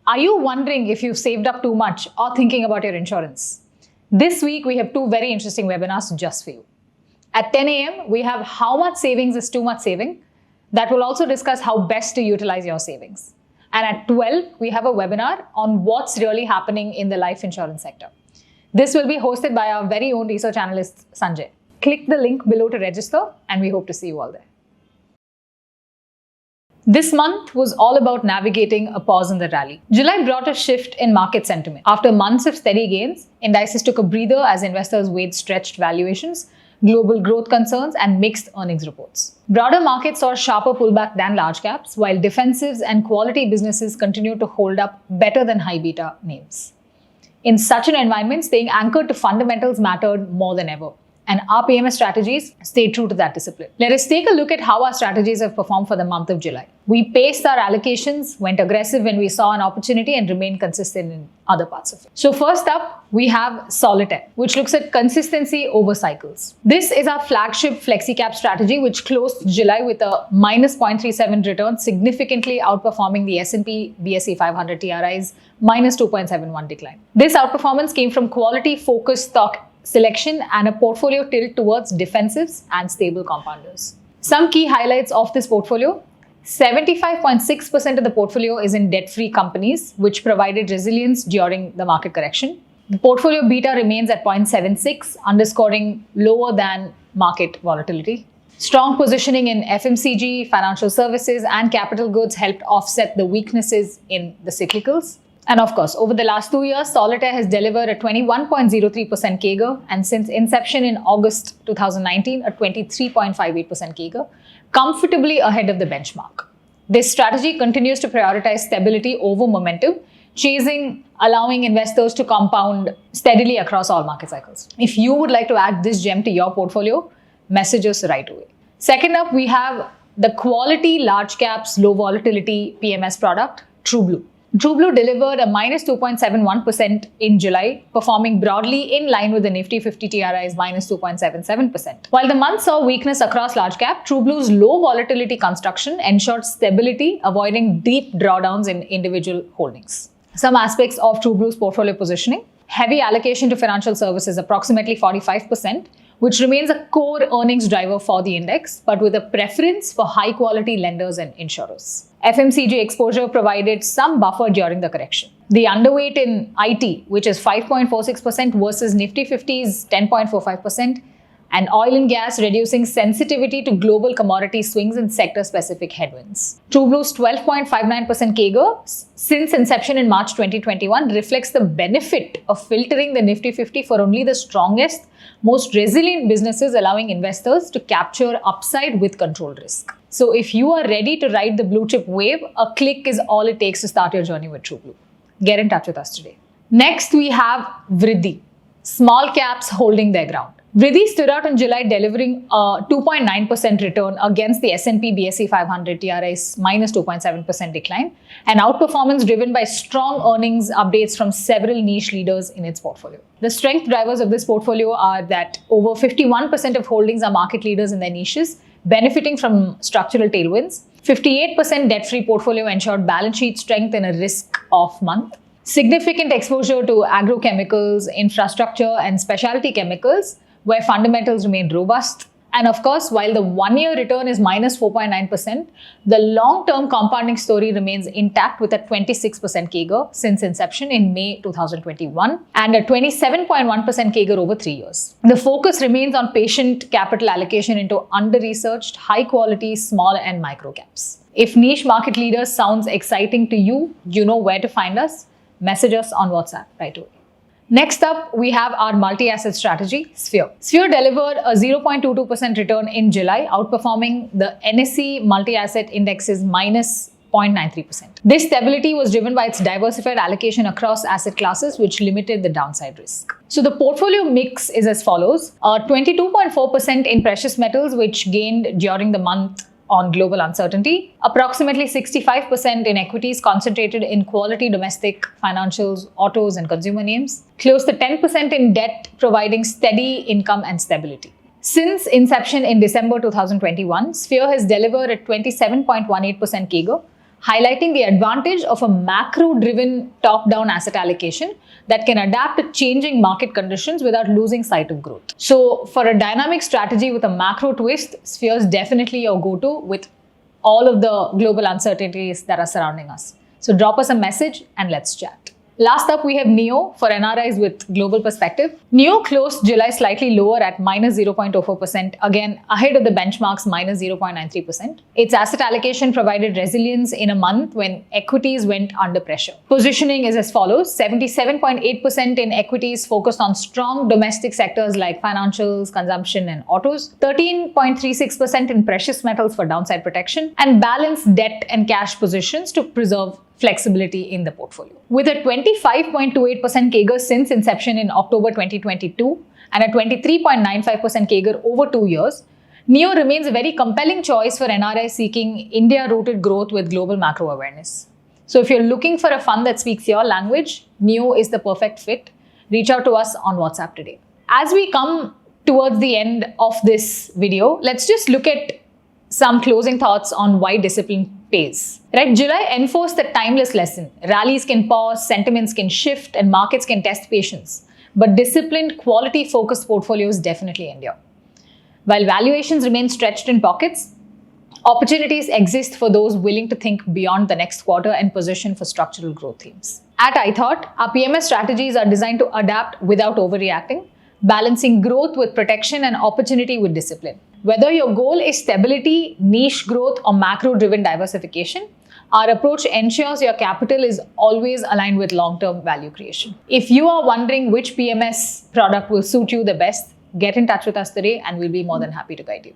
Are you wondering if you've saved up too much or thinking about your insurance? This week, we have two very interesting webinars just for you. At 10 a.m., we have How Much Savings is Too Much Saving. That will also discuss how best to utilize your savings. And at 12, we have a webinar on what's really happening in the life insurance sector. This will be hosted by our very own research analyst, Sanjay. Click the link below to register, and we hope to see you all there. This month was all about navigating a pause in the rally. July brought a shift in market sentiment. After months of steady gains, indices took a breather as investors weighed stretched valuations, global growth concerns, and mixed earnings reports. Broader markets saw a sharper pullback than large caps, while defensives and quality businesses continued to hold up better than high beta names. In such an environment, staying anchored to fundamentals mattered more than ever. And our PMS strategies stayed true to that discipline. Let us take a look at how our strategies have performed for the month of July. We paced our allocations, went aggressive when we saw an opportunity, and remained consistent in other parts of it. So first up, we have Solitaire, which looks at consistency over cycles. This is our flagship flexi-cap strategy, which closed July with a minus 0.37 return, significantly outperforming the S&P BSE 500 TRI's minus 2.71 decline. This outperformance came from quality-focused stock selection and a portfolio tilt towards defensives and stable compounders. Some key highlights of this portfolio: 75.6% of the portfolio is in debt-free companies, which provided resilience during the market correction. The portfolio beta remains at 0.76, underscoring lower than market volatility. Strong positioning in FMCG, financial services, and capital goods helped offset the weaknesses in the cyclicals. And of course, over the last 2 years, Solitaire has delivered a 21.03% CAGR, and since inception in August 2019, a 23.58% CAGR, comfortably ahead of the benchmark. This strategy continues to prioritize stability over momentum, allowing investors to compound steadily across all market cycles. If you would like to add this gem to your portfolio, message us right away. Second up, we have the quality large caps, low volatility PMS product, TrueBlue. TrueBlue delivered a minus 2.71% in July, performing broadly in line with the Nifty 50 TRI's minus 2.77%. While the month saw weakness across large cap, TrueBlue's low volatility construction ensured stability, avoiding deep drawdowns in individual holdings. Some aspects of TrueBlue's portfolio positioning: heavy allocation to financial services, approximately 45%, which remains a core earnings driver for the index, but with a preference for high-quality lenders and insurers. FMCG exposure provided some buffer during the correction. The underweight in IT, which is 5.46% versus Nifty 50's 10.45%, and oil and gas, reducing sensitivity to global commodity swings and sector-specific headwinds. TrueBlue's 12.59% CAGR since inception in March 2021 reflects the benefit of filtering the Nifty 50 for only the strongest, most resilient businesses, allowing investors to capture upside with controlled risk. So if you are ready to ride the blue chip wave, a click is all it takes to start your journey with TrueBlue. Get in touch with us today. Next, we have Vrddhi, small caps holding their ground. Vrddhi stood out in July, delivering a 2.9% return against the S&P BSE 500 TRI's minus 2.7% decline, an outperformance driven by strong earnings updates from several niche leaders in its portfolio. The strength drivers of this portfolio are that over 51% of holdings are market leaders in their niches, benefiting from structural tailwinds. 58% debt-free portfolio ensured balance sheet strength in a risk-off month. Significant exposure to agrochemicals, infrastructure, and specialty chemicals, where fundamentals remain robust. And of course, while the one-year return is minus 4.9%, the long-term compounding story remains intact with a 26% CAGR since inception in May 2021 and a 27.1% CAGR over 3 years. The focus remains on patient capital allocation into under-researched, high-quality, small and micro caps. If niche market leaders sounds exciting to you, you know where to find us. Message us on WhatsApp right away. Next up, we have our multi-asset strategy, Sphere. Sphere delivered a 0.22% return in July, outperforming the NSE multi-asset index's minus 0.93%. This stability was driven by its diversified allocation across asset classes, which limited the downside risk. So the portfolio mix is as follows: 22.4% in precious metals, which gained during the month on global uncertainty, approximately 65% in equities concentrated in quality domestic financials, autos and consumer names, close to 10% in debt, providing steady income and stability. Since inception in December 2021, Sphere has delivered a 27.18% CAGR, highlighting the advantage of a macro-driven top-down asset allocation that can adapt to changing market conditions without losing sight of growth. So for a dynamic strategy with a macro twist, Sphere is definitely your go-to with all of the global uncertainties that are surrounding us. So drop us a message and let's chat. Last up, we have NEO for NRIs with global perspective. NEO closed July slightly lower at minus 0.04%, again ahead of the benchmark's minus 0.93%. Its asset allocation provided resilience in a month when equities went under pressure. Positioning is as follows: 77.8% in equities focused on strong domestic sectors like financials, consumption and autos, 13.36% in precious metals for downside protection, and balanced debt and cash positions to preserve flexibility in the portfolio. With a 25.28% CAGR since inception in October 2022 and a 23.95% CAGR over 2 years, NEO remains a very compelling choice for NRIs seeking India-rooted growth with global macro awareness. So if you're looking for a fund that speaks your language, NEO is the perfect fit. Reach out to us on WhatsApp today. As we come towards the end of this video, let's just look at some closing thoughts on why discipline pays. Right? July enforced the timeless lesson. Rallies can pause, sentiments can shift, and markets can test patience. But disciplined, quality-focused portfolios definitely endure. While valuations remain stretched in pockets, opportunities exist for those willing to think beyond the next quarter and position for structural growth themes. At Ithought, our PMS strategies are designed to adapt without overreacting, balancing growth with protection and opportunity with discipline. Whether your goal is stability, niche growth, or macro-driven diversification, our approach ensures your capital is always aligned with long-term value creation. If you are wondering which PMS product will suit you the best, get in touch with us today and we'll be more than happy to guide you.